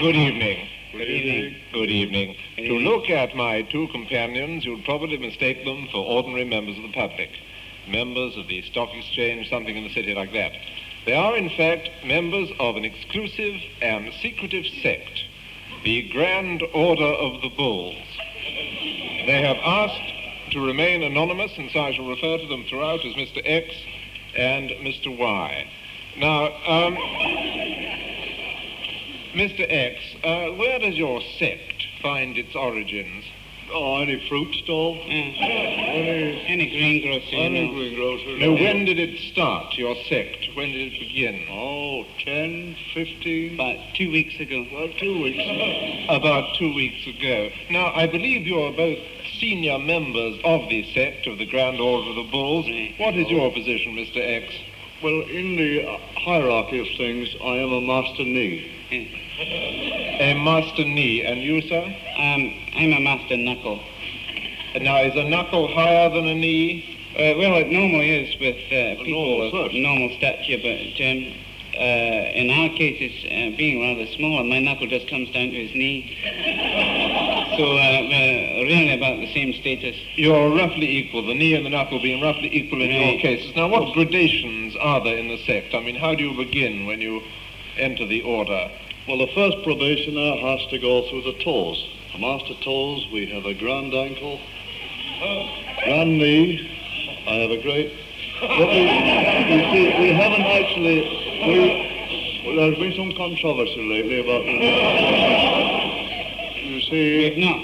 Good evening. Good evening. Good evening. To look at my two companions, you'd probably mistake them for ordinary members of the public. Members of the stock exchange, something in the city like that. They are, in fact, members of an exclusive and secretive sect, the Grand Order of the Bulls. They have asked to remain anonymous, and so I shall refer to them throughout as Mr. X and Mr. Y. Now, Mr. X, where does your sect find its origins? Oh, any fruit stall? Any greengrocer. Any greengrocer. Now, when did it start, your sect? When did it begin? Oh, 10, 15. About 2 weeks ago. Well, 2 weeks. About 2 weeks ago. Now, I believe you are both senior members of the sect of the Grand Order of the Bulls. Right. What is your position, Mr. X? Well, in the hierarchy of things, I am a master knee. A master knee, and you, sir? I'm a master knuckle. Now, is a knuckle higher than a knee? Well, it normally is with people normal of normal stature, but in our cases, being rather smaller, my knuckle just comes down to his knee. So we're really about the same status. You're roughly equal, the knee and the knuckle being roughly equal in your Right. cases. Now, what gradations are there in the sect? I mean, how do you begin when you enter the order? Well, the first probationer has to go through the toes. The master toes, we have a grand ankle, grand knee. I have a great... But we haven't actually... there's been some controversy lately about... You see... We've not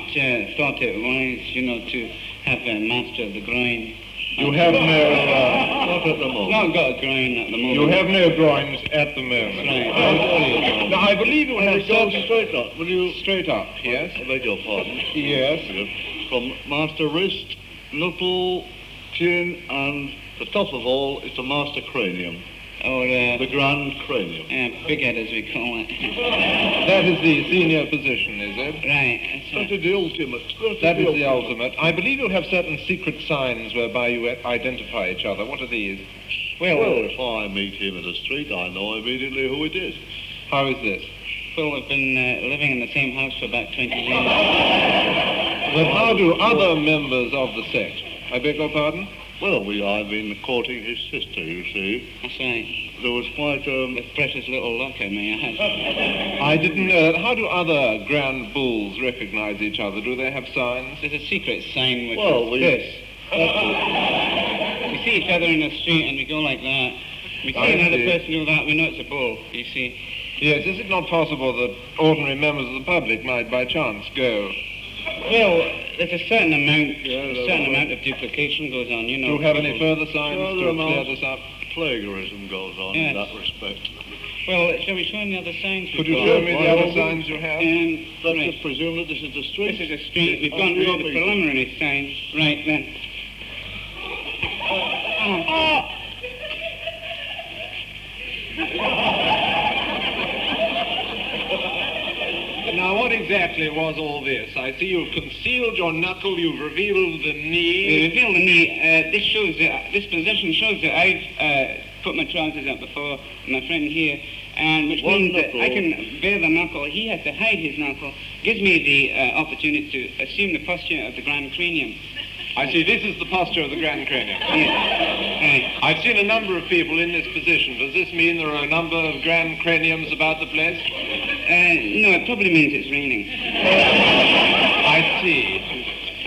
thought it wise, to have a master of the groin. You have no... not at the moment. Not got a groin at the moment. You have no groins at the moment. Right. Now, I believe you have Go certain... straight up. Will you... Straight up, yes? I beg your pardon. Yes. From master wrist, knuckle, chin, and the top of all is the master cranium. Or The grand cranium. big head, as we call it. That is the senior position, is it? Right. That is the ultimate. That is the ultimate. I believe you have certain secret signs whereby you identify each other. What are these? Well, if I meet him in the street, I know immediately who it is. How is this? Well, we've been living in the same house for about 20 years. But how do other members of the sect? I beg your pardon? Well, I've been courting his sister, you see. That's right. There was quite The precious little locker, may I add. I didn't know that. How do other grand bulls recognize each other? Do they have signs? There's a secret sign which Well, is this. We see each other in the street and we go like that. We see another person do that, we know it's a bull, you see. Yes, is it not possible that ordinary members of the public might by chance go? Well, there's a certain amount of duplication goes on, Do you have any further signs Well, to clear this up? plagiarism goes on in that respect. Well, shall we show him the other signs? Could you show me the other signs you have? Let's Right. just presume that this is the street. This is a street. We've gone through all the preliminary signs. Right, then. Now, what exactly was all this? I see you've concealed your knuckle, you've revealed the knee. We reveal the knee. This position shows that I've put my trousers up before my friend here, and which means that I can bear the knuckle. He has to hide his knuckle. Gives me the opportunity to assume the posture of the grand cranium. I see, this is the posture of the grand cranium. Yes. I've seen a number of people in this position. Does this mean there are a number of grand craniums about the place? No, it probably means it's raining. I see.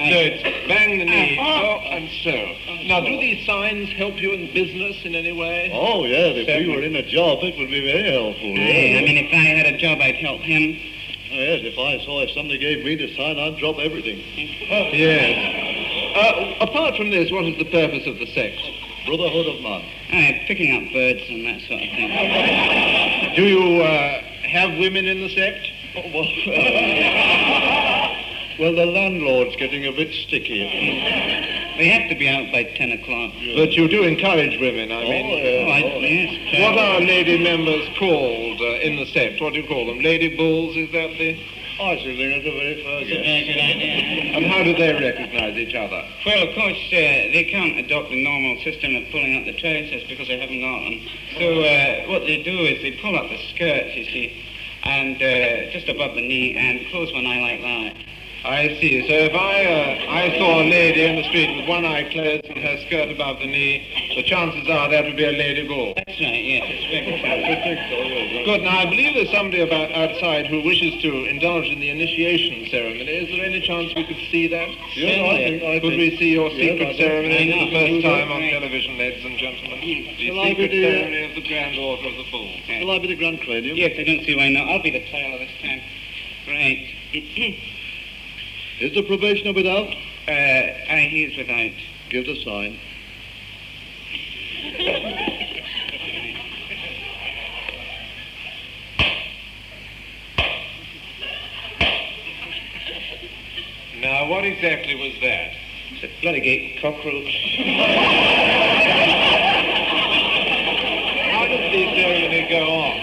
So it's bang the knee, so and so. Now, do these signs help you in business in any way? Oh, yeah, if we were in a job, it would be very helpful. I mean, if I had a job, I'd help him. Yes, if somebody gave me the sign, I'd drop everything. Yes. Apart from this, what is the purpose of the sect? Brotherhood of man. Picking up birds and that sort of thing. Do you have women in the sect? Oh, well, the landlord's getting a bit sticky. They have to be out by 10 o'clock. But you do encourage women, I mean. Yes. What are lady members called in the sect? What do you call them? Lady bulls, is that the... I should think that's a very fair guess. Very good idea. And how do they recognize each other? Well, of course, they can't adopt the normal system of pulling up the trousers because they haven't got them. So what they do is they pull up the skirts, you see, and just above the knee, and close one eye like that. I see. So if I saw a lady in the street with one eye closed and her skirt above the knee, the chances are that would be a lady bull. That's right, yes, it's very true. Good. Now, I believe there's somebody about outside who wishes to indulge in the initiation ceremony. Is there any chance we could see that? Yes, I think. Could we see your secret ceremony for the first time on Right. television, ladies and gentlemen? The Shall I be secret the, ceremony of the Grand Order of the Bull. Shall I be the Grand Cranium? Yes, I don't see why not. I'll be the tailor this time. Right. Is the probationer without? Aye, he is without. Give the sign. Now, what exactly was that? It's a bloody cockroach. How does the ceremony go on?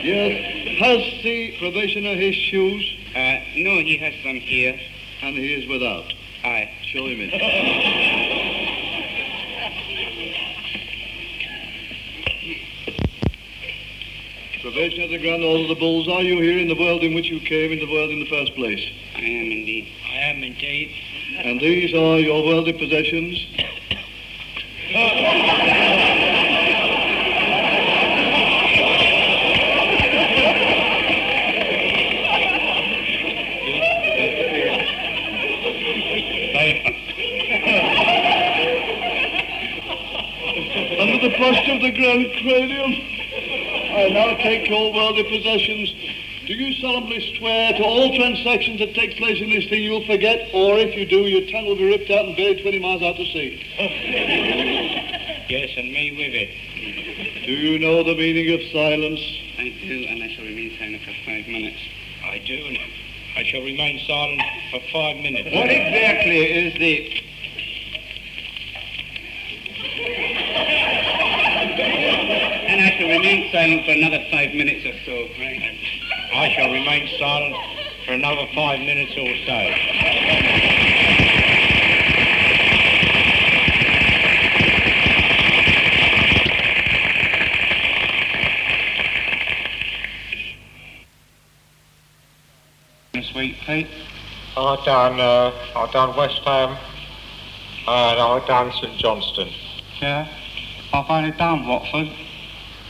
Yes. Has the probationer his shoes? No, he has them here. And he is without. Aye. Show him in. Probationer of the Grand Order of the Bulls, are you here in the world in which you came in the world in the first place? I am indeed. I am indeed. And these are your worldly possessions? Under the brush of the Grand Cranium, I now take your worldly possessions. Do you solemnly swear to all transactions that take place in this thing you'll forget, or if you do, your tongue will be ripped out and buried 20 miles out to sea? Yes, and me with it. Do you know the meaning of silence? I do, and I shall remain silent for 5 minutes. I do, and I shall remain silent for 5 minutes. What exactly is the... And I shall remain silent for another 5 minutes or so, right? I shall remain silent for another 5 minutes or so. Sweet Pete. I've done West Ham and I've done St Johnston. Yeah. I've only done Watford.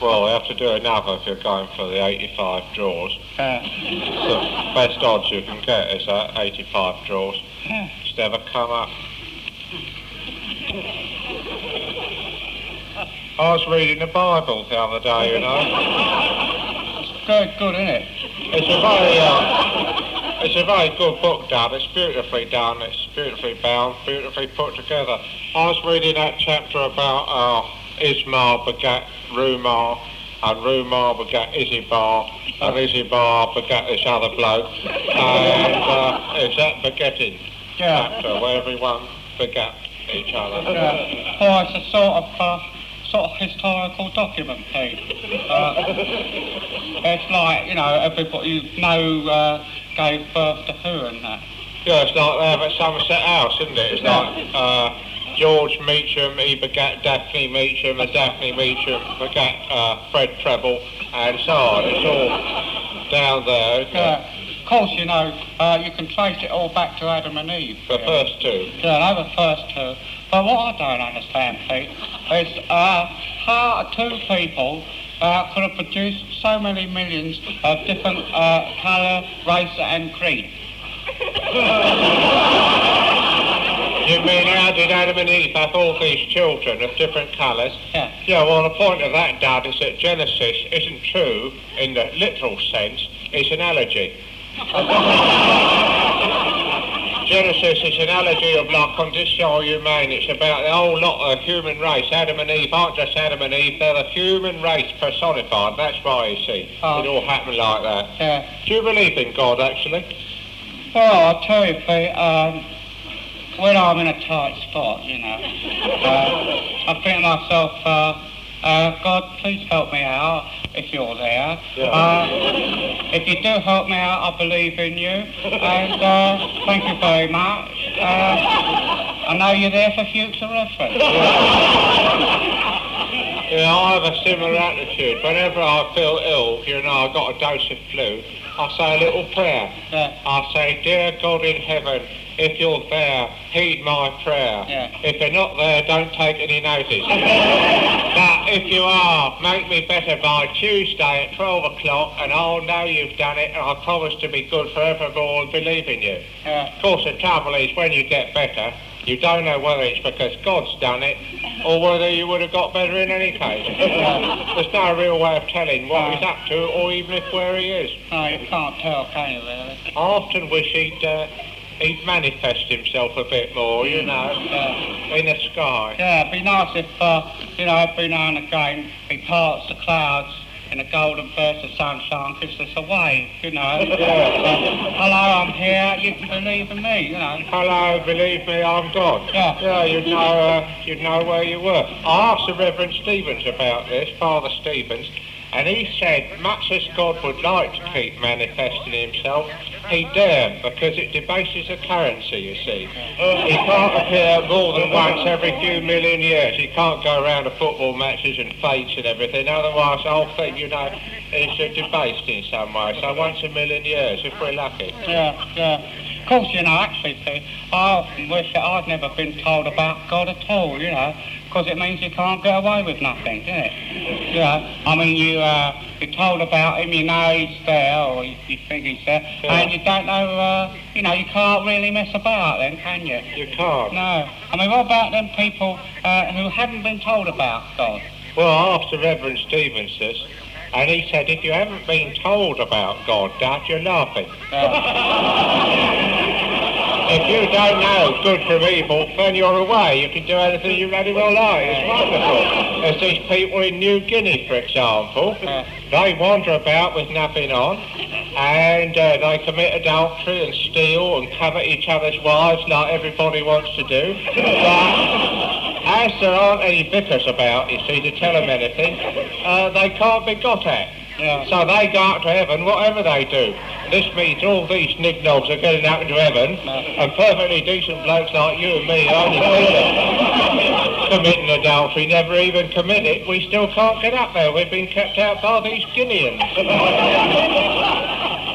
Well, we have to do another if you're going for the 85 draws. Yeah. It's the best odds you can get is that 85 draws. Yeah. It's never come up. I was reading the Bible the other day, you know. It's good, isn't it? It's a very good book, Dad. It's beautifully done. It's beautifully bound, beautifully put together. I was reading that chapter about Ismail begat Rumar, and Rumar begat Isibar, and Isibar begat this other bloke. And it's that begetting chapter where everyone begat each other. Oh, it's a sort of historical document, Pete. It's like, you know, everybody you know gave birth to who and that. Yeah, it's like they have at Somerset House, isn't it? It's like George Meacham, he begat Daphne Meacham, and Daphne Meacham begat Fred Treble, and so on. It's all down there, isn't it? Of course, you know, you can trace it all back to Adam and Eve. The first two. Yeah, they were first two. But what I don't understand, Pete, is how two people could have produced so many millions of different colour, race and creed. You mean how did Adam and Eve have all these children of different colours? Yeah. Yeah, well, the point of that, Dad, is that Genesis isn't true in the literal sense. It's an analogy. Genesis is an analogy of la condition humaine. It's about the whole lot of human race. Adam and Eve aren't just Adam and Eve, they're the human race personified. That's why, you see, it all happened like that. Yeah. Do you believe in God, actually? Well, I'll tell you, Pete, when I'm in a tight spot, you know, I think to myself, God, please help me out if you're there. If you do help me out, I believe in you. And thank you very much. I know you're there for future reference. Yeah, I have a similar attitude. Whenever I feel ill, you know, I've got a dose of flu, I say a little prayer. Yeah. I say, dear God in heaven, if you're there, heed my prayer. Yeah. If you're not there, don't take any notice. But if you are, make me better by Tuesday at 12 o'clock, and I'll know you've done it, and I promise to be good forevermore and believe in you. Yeah. Of course, the trouble is, when you get better, you don't know whether it's because God's done it or whether you would have got better in any case. There's no real way of telling what he's up to or even if where he is. No, you can't tell, can you, really? I often wish he'd manifest himself a bit more, you know, in the sky. Yeah, it'd be nice if, you know, every now and again he parts the clouds in a golden burst of sunshine, gives us a wave, you know. Hello, I'm here, you can believe in me, you know. Hello, believe me, I'm God. Yeah. Yeah, you'd know where you were. I asked the Reverend Stevens about this, Father Stevens, and he said, much as God would like to keep manifesting himself, he daren't, because it debases the currency, you see. He can't appear more than once every few million years. He can't go around to football matches and fetes and everything, otherwise the whole thing, you know, is debased in some way. So once a million years, if we're lucky. Yeah, yeah. Of course, you know, actually, Pete, I often wish that I'd never been told about God at all, you know, because it means you can't get away with nothing, doesn't it? You know, I mean, you're told about him, you know he's there, or you think he's there, and you don't know, you know, you can't really mess about then, can you? You can't. No. I mean, what about them people who haven't been told about God? Well, I asked the Reverend Stevens this, and he said, if you haven't been told about God, Dad, you're laughing. If you don't know good from evil, then you're away. You can do anything you bloody well like. It's wonderful. There's these people in New Guinea, for example. They wander about with nothing on, and they commit adultery and steal and covet each other's wives like everybody wants to do. But as there aren't any vicars about, you see, to tell them anything, they can't be got at. Yeah. So they go up to heaven, whatever they do. This means all these nicknogs are getting up into heaven, and perfectly decent blokes like you and me, only committing adultery, never even commit it, we still can't get up there. We've been kept out by these Guineans.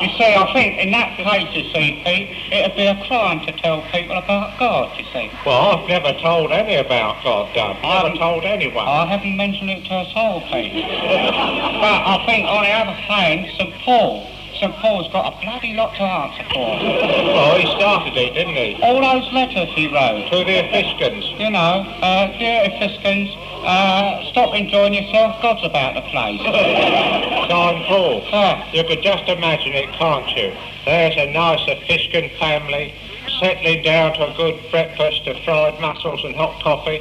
You see, I think in that case, you see, Pete, it'd be a crime to tell people about God, you see. Well, I've never told any about God, Dad. Never told anyone. I haven't mentioned it to us all, Pete. But I think, on the other hand, St. Paul's got a bloody lot to answer for. Well, he started it, didn't he? All those letters he wrote. To the Ephesians. You know, dear Ephesians, stop enjoying yourself, God's about the place. St. Paul. You could just imagine it, can't you? There's a nice Ephesian family settling down to a good breakfast of fried mussels and hot coffee,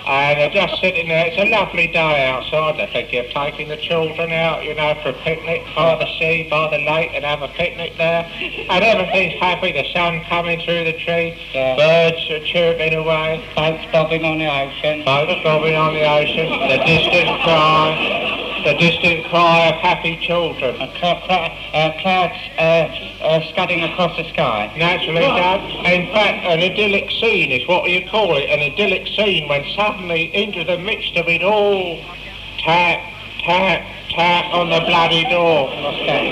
and they're just sitting there. It's a lovely day outside. They're thinking of taking the children out, you know, for a picnic by the sea, by the lake, and have a picnic there. And everything's happy, the sun coming through the tree, birds are chirping away, Boats bobbing on the ocean. boats bobbing on the ocean, the distant cry of happy children. Clouds scudding across the sky. Naturally, Dad. In fact, an idyllic scene is what you call it, an idyllic scene when suddenly into the midst of it all, tap, tap, tap on the bloody door. What's that?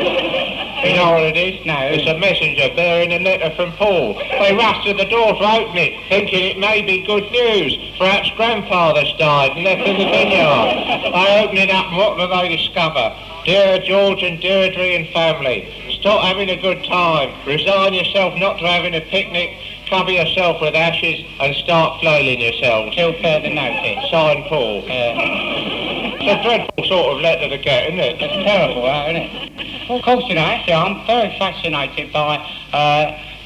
You know what it is? No. It's a messenger bearing a letter from Paul. They rush to the door to open it, thinking it may be good news. Perhaps grandfather's died and left in the vineyard. They open it up, and what do they discover? Dear George and Deirdre and family, stop having a good time. Resign yourself not to having a picnic. Cover yourself with ashes and start flailing yourselves. Till further notice. Signed, Paul. It's a dreadful sort of letter to get, isn't it? It's terrible, isn't it? Well, of course, you know, actually, I'm very fascinated by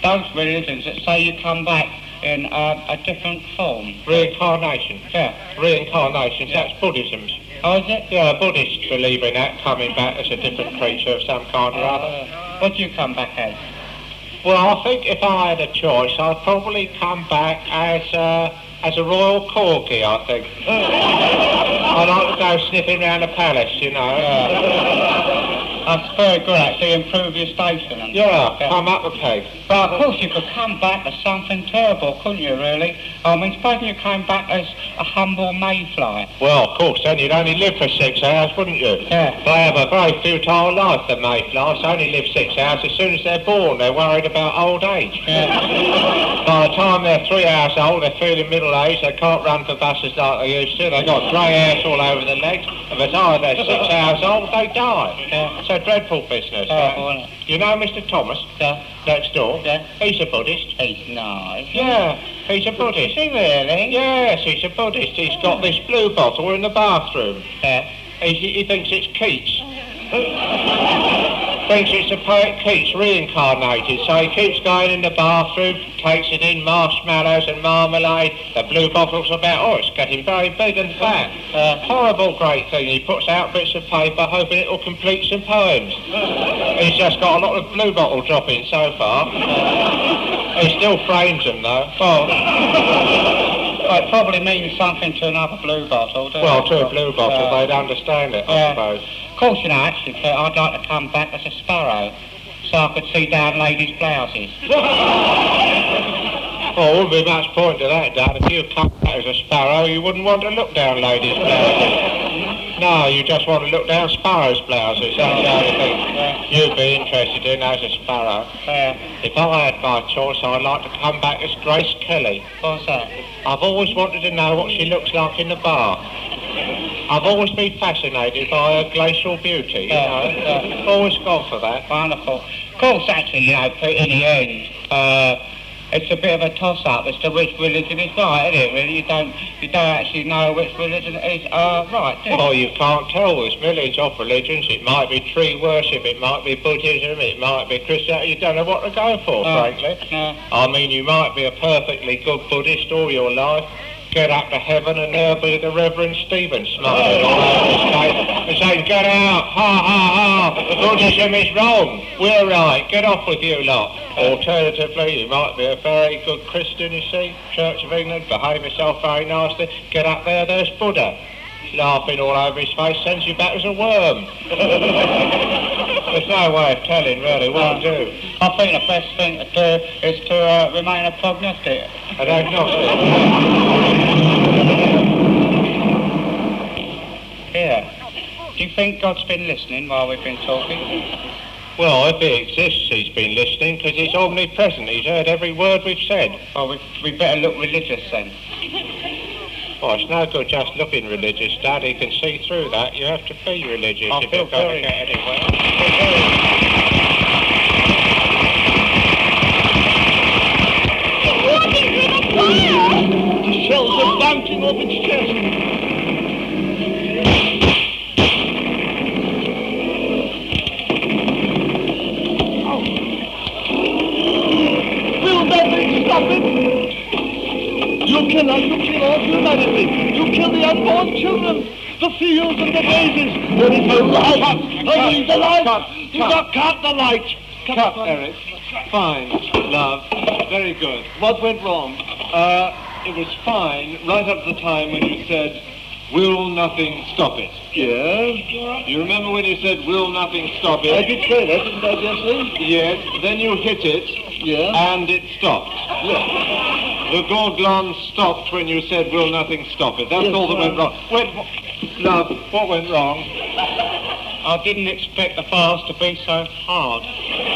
those religions that say you come back in a different form. Reincarnation. Yeah. Reincarnation, that's Buddhism's. Oh, is it? Yeah, Buddhists believe in that, coming back as a different creature of some kind or other. What do you come back as? Well, I think if I had a choice, I'd probably come back as a royal corgi, I think. I like to go sniffing around the palace, you know. That's very good, actually, improve your station. And Yeah, come up a peg. But of course you could come back as something terrible, couldn't you, really? I mean, supposing you came back as a humble mayfly. Well, of course, then you'd only live for 6 hours, wouldn't you? Yeah. They have a very futile life, the mayflies. They only live 6 hours. As soon as they're born, they're worried about old age. Yeah. By the time they're 3 hours old, they're feeling middle-aged. They can't run for buses like they used to. They've got grey hairs all over their legs. And by the time they're 6 hours old, they die. Yeah. It's a dreadful business. Isn't it? You know Mr. Thomas? Yeah. Next door? Yeah. He's a Buddhist. He's nice. Yeah, he's a Buddhist. Is he really? Yes, he's a Buddhist. He's got this blue bottle in the bathroom. Yeah. He thinks it's Keats. Thinks it's the poet Keats reincarnated, so he keeps going in the bathroom, takes it in marshmallows and marmalade. The blue bottle's about, it's getting very big and fat. Horrible great thing. He puts out bits of paper hoping it'll complete some poems. He's just got a lot of blue bottle dropping so far. He still frames them though. Well, it probably means something to another blue bottle, doesn't it? Well, to a blue bottle, they'd understand it, I suppose. Of course, you know, actually, I'd like to come back as a sparrow, so I could see down ladies' blouses. Well, there wouldn't be much point to that, Dad. If you come back as a sparrow, you wouldn't want to look down ladies' blouses. No, you just want to look down sparrows' blouses. That's the only thing you'd be interested in as a sparrow. If I had my choice, I'd like to come back as Grace Kelly. What's that? I've always wanted to know what she looks like in the bath. I've always been fascinated by her glacial beauty, you know. Always gone for that. Wonderful. Of course, actually, you know, in the end, it's a bit of a toss-up as to which religion is right, isn't it, really? You don't actually know which religion is right, do you? Well, you can't tell. There's millions of religions. It might be tree worship, it might be Buddhism, it might be Christianity. You don't know what to go for, frankly. I mean, you might be a perfectly good Buddhist all your life, get up to heaven, and there'll be the Reverend Stephen smiling all over his face and saying, get out, ha, ha, ha, Buddhism is wrong, we're right, get off with you lot. Alternatively, you might be a very good Christian, you see, Church of England, behave yourself very nicely, get up there's Buddha, laughing all over his face, sends you back as a worm. There's no way of telling, really, what to do. I think the best thing to do is to remain a prognostic. An agnostic. Yeah. Do you think God's been listening while we've been talking? Well, if he exists, he's been listening, because he's omnipresent. He's heard every word we've said. Well, we better look religious then. Well, it's no good just looking religious, Dad. He can see through that. You have to be religious if you're going to get anywhere. The shells are bouncing off its chest. Will nothing stop it? You kill all humanity. You kill the unborn children, the fields and the daisies. There is no light. There is the light. Do not cut the light. Cut, Eric. Fine, love. Very good. What went wrong? It was fine right up to the time when you said, will nothing stop it? Yes. You remember when you said, will nothing stop it? I did say that, didn't I, Jesse? Yes. Then you hit it. Yeah. And it stopped. Yes. The gorglon stopped when you said, will nothing stop it? That's all that went wrong. Love, what went wrong? I didn't expect the fast to be so hard.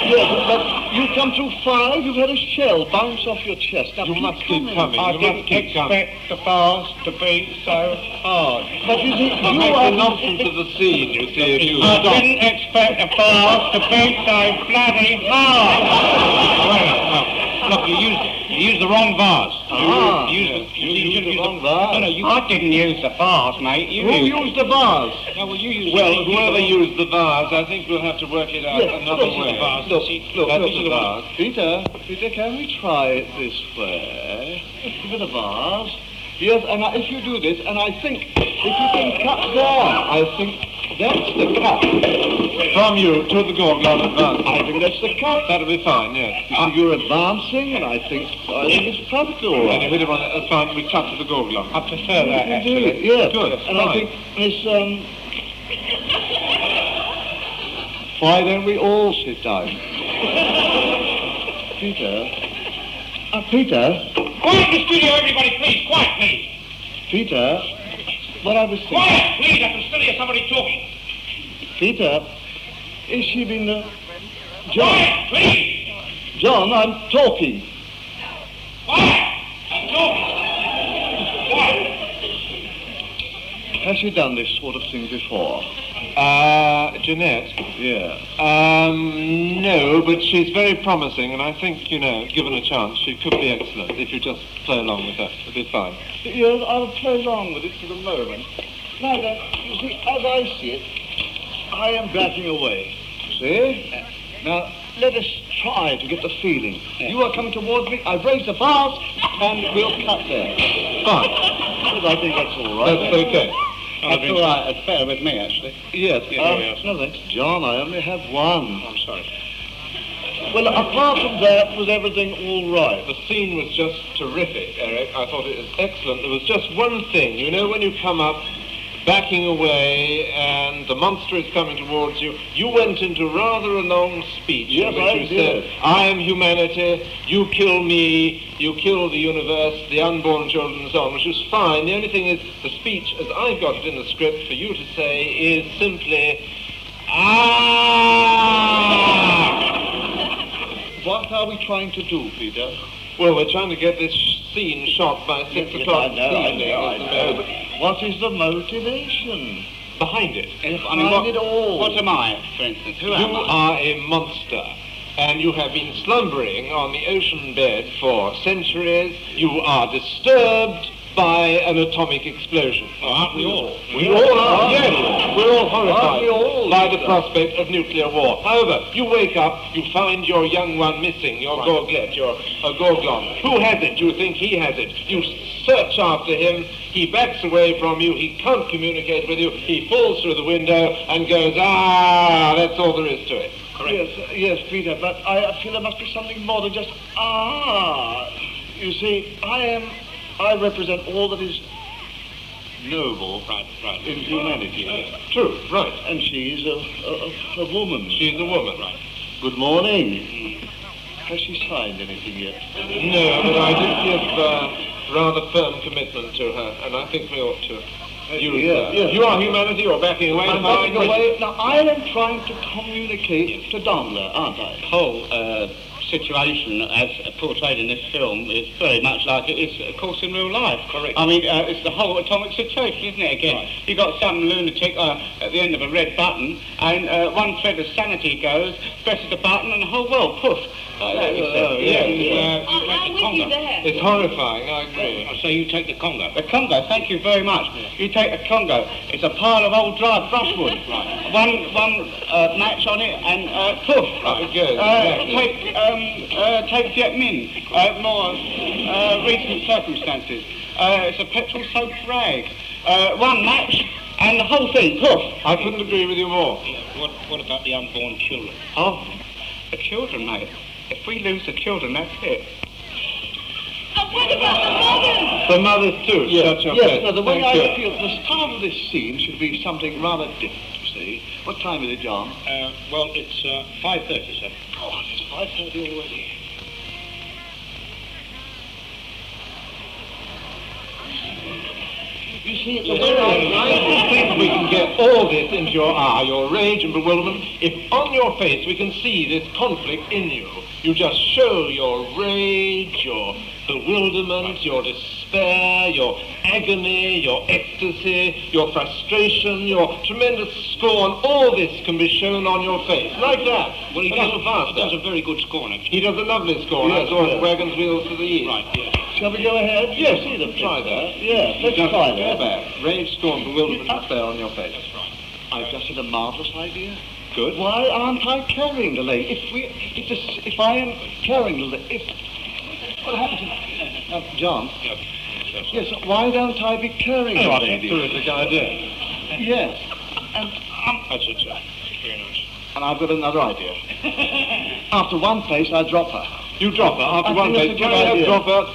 Yes, but you come through 5, you've had a shell bounce off your chest. Now, You must keep coming. I You didn't must keep coming. expect the fast to be so hard. But you see, It you makes are... the nonsense of the scene, you see, if you I stop. didn't expect the fast to be so bloody hard. Look, you used the wrong vase. You used the wrong vase. I didn't use the vase, mate. Who used the vase? Well, whoever used the vase, I think we'll have to work it out another way. Look, That was the vase. Peter, can we try it this way? Give it a vase. Yes, and if you do this, and I think if you can cut there, I think that's the cut. From you to the gorglon advance. I think that's the cut. That'll be fine, yes. You're advancing, and I think it's perfectly all And you right. hit him on it, that's fine, we cut to the gorglon. I prefer that, You do actually. it, yes. Good, And fine. I think it's Why don't we all sit down? Peter? Peter? Quiet in the studio, everybody, please. Quiet, please. Peter? What I was thinking... Quiet, please. I can still hear somebody talking. Peter? Is she been... John? Quiet, please. John, I'm talking. Quiet. I'm talking. Quiet. Has she done this sort of thing before? Jeanette? Yeah. No, but she's very promising, and I think, given a chance, she could be excellent if you just play along with her. It'll be fine. Yes, I'll play along with it for the moment. Now then, you see, as I see it, I am backing away. See? Now, let us try to get the feeling. You are coming towards me, I've raised the bars, and we'll cut there. Fine. But I think that's all right. That's okay. That's all right. It's better with me, actually. Yes. Yes. No, thanks. John, I only have one. I'm sorry. Well, apart from that, was everything all right? The scene was just terrific, Eric. I thought it was excellent. There was just one thing. When you come up, backing away, and the monster is coming towards you, you went into rather a long speech Yes, in which I you did. said, I am humanity, you kill me, you kill the universe, the unborn children, and so on, which was fine. The only thing is, the speech, as I've got it in the script, for you to say is simply, What are we trying to do, Peter? Well, we're trying to get this scene shot by 6 o'clock this evening. I know, but what is the motivation? Behind it. Behind it all. What am I, for instance? Who You am I? are a monster, and you have been slumbering on the ocean bed for centuries. You are disturbed by an atomic explosion. Aren't we all? We all are, yes. We're all Aren't horrified we all? by the prospect of nuclear war. However, you wake up, you find your young one missing, your Gorglet, your Gorgon. Who has it? You think he has it. You search after him, he backs away from you, he can't communicate with you, he falls through the window and goes, that's all there is to it. Correct. Yes, Peter, but I feel there must be something more than just, You see, I represent all that is noble in humanity. True, right. And she's a woman. She's a woman. Right. Good morning. Has she signed anything yet? No, but I did give rather firm commitment to her, and I think we ought to use that. Yes. You are humanity, you're backing away. I'm backing away. Now, I am trying to communicate to Donla, aren't I? The whole situation, as portrayed in this film, is very much like it is, of course, in real life. Correct. I mean, it's the whole atomic situation, isn't it, again? Right. You've got some lunatic at the end of a red button, and one thread of sanity goes, presses the button, and the whole world, poof. I'm with you there. It's horrifying, I agree. So you take the Congo. The Congo, thank you very much. You take the Congo. It's a pile of old dry brushwood. Right. One match on it and poof. Right. Good. Exactly. Take Viet Minh. More recent circumstances. It's a petrol soaked rag. One match and the whole thing, poof. I couldn't agree with you more. What about the unborn children? Oh, The children, mate. If we lose the children, that's it. What about the mothers? the mothers too. Yes, Such a yes. pet. Now, the way Thank I you. feel, the start of this scene should be something rather different, you see. What time is it, John? Well, it's 5:30, sir. Oh, it's 5:30 already. You see, it's a very... I think we can get all this into your eye, your rage and bewilderment, if on your face we can see this conflict in you. You just show your rage, your bewilderment, your despair, your agony, your ecstasy, your frustration, your tremendous scorn. All this can be shown on your face, like that. Well, he a little faster. does a very good scorn, actually. He does a lovely scorn. Yes, I saw it yes. at Wagon's Wheels to the East. Right, yes. Shall we go ahead? Yes, See the try picture. that. Yes, let's Just try go that. back. Rage, scorn, bewilderment, despair on your face. That's right. I've just had a marvellous idea. Good. Why aren't I carrying the lady? If I am carrying the lady, what happens? John. Yes. Why don't I be carrying the That's lady? a terrific idea. Yes. And That's it, sir. Very nice. and I've got another idea. After one place, I drop her. You drop her after I one think place. that's a good idea. Drop her.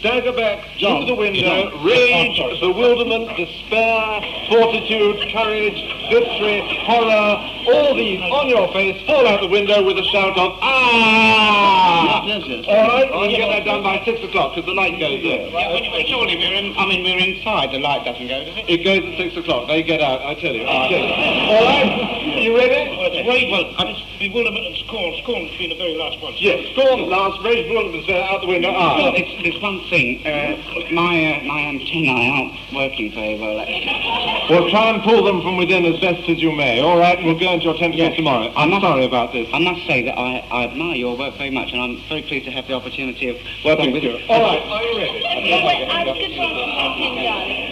stagger back John, through the window, John. rage, bewilderment, despair, fortitude, courage, victory, horror, all these on your face, fall out the window with a shout of, ah! Yes, yes. All right, you get that done by 6 o'clock, because the light goes there. Yeah, surely we're inside. The light doesn't go, does it? It goes at 6 o'clock. They get out, I tell you. All right, you ready? Bewilderment and scorn. Scorn's been the very last one. Yes, scorn last, rage, bewilderment, there, out the window, ah. Well, there's one thing. My antennae aren't working very well, actually. Well, try and pull them from within as best as you may. All right, we'll go into your tentacles tomorrow. I'm sorry about this. I must say that I admire your work very much, and I'm very pleased to have the opportunity of working with you. All right, are you ready? I was just wondering something, darling.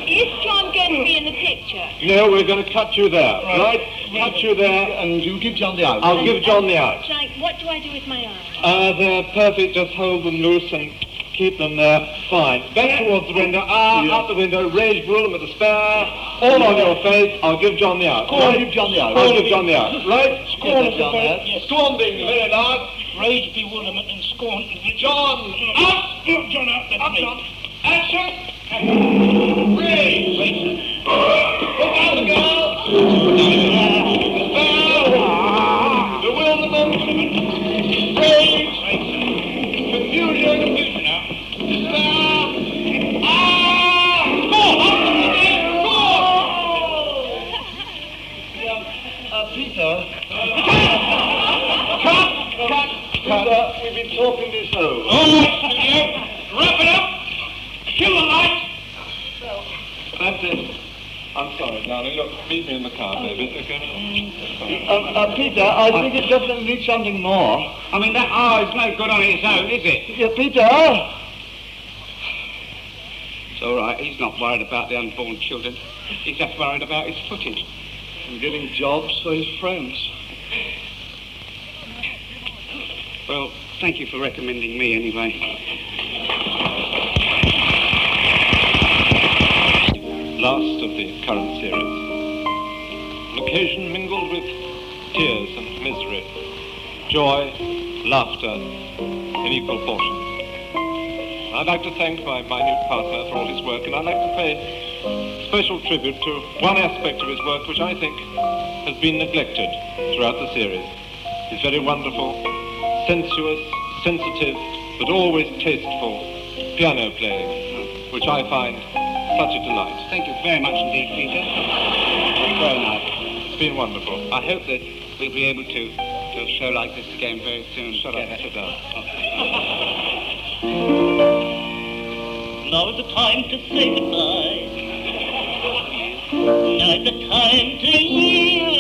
Is John going to be in the picture? No, we're going to cut you there, right? Cut you there, And you give John the out. I'll give John the out. What do I do with my eyes? They're perfect. Just hold them loose and keep them there. Fine. Back towards the window. Out the window. Rage, bewilderment, despair. All on your face. I'll give John the out. I'll give John the out. I'll give John the out. Right? Scorn Yes, John, yes. Yes. Scorn being the very last. Rage, bewilderment, and scorn. John, up! John, out. That's me. John. Action! Rage! Look out, the girl! Despair! Bewilderment! Rage! Confusion! Despair! Peter, Cut! We've been talking this over. All right, studio. Wrap it up. Kill the light. That's it. I'm sorry, darling. Look, meet me in the car, baby. Okay? Peter, I think it definitely needs something more. I mean, that is no good on its own, is it? Yeah, Peter. It's all right. He's not worried about the unborn children. He's just worried about his footage. And getting jobs for his friends. Well, thank you for recommending me anyway. Last of the current series. An occasion mingled with tears and misery, joy, laughter in equal portions. I'd like to thank my minute partner for all his work, and I'd like to pay special tribute to one aspect of his work which I think has been neglected throughout the series. His very wonderful, sensuous, sensitive, but always tasteful piano playing, which I find such a delight. Thank you very much indeed, Peter. Very nice. It's been wonderful. I hope that we'll be able to do a show like this again very soon. Shut up, sit down. Now is the time to say goodbye. Now is the time to yield